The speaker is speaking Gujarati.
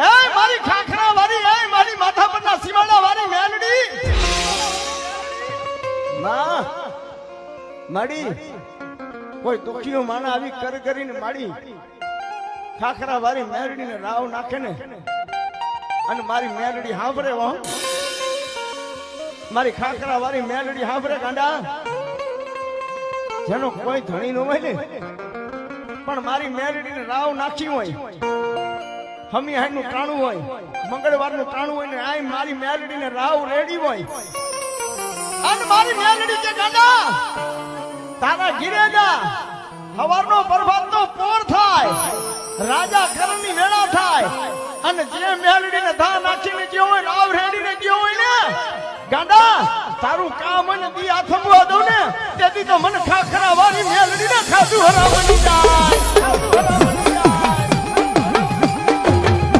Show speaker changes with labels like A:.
A: એ મારી ખાખરા વાળી, એ મારી માથા પરના સીમાડા વાળી મેલડી માં માડી કોઈ દુખીઓ માણા આવી કરીને માડી ખાખરા વાળી મેલડીને રાવ નાખે ને અને મારી મેલડી સાંભળે હો, મારી ખાખરા વાળી મેલડી સાંભળે ગાંડા, જેનો કોઈ ધણી ન હોય ને પણ મારી મેલડીને રાવ નાખી હોય, હમી હાઈનું ટાણું હોય, મંગળવારનું ટાણું હોય ને આ મારી મેલડીને રાવ રેડી હોય અને મારી મેલડી કે ગાંડા તારા ઘીરે જા, સવારનો પ્રભાતનો પોર થાય, રાજા કરની વેળા થાય અને જે મેલડીને ધા નાખીને ગયો હોય, રાવ રેડીને ગયો હોય ને ગાંડા તારું કામ અને દી આથમવા દઉં ને તેથી તો મને ખાખરા વાળી મેલડીને ખાધું હરાવવાની જાય.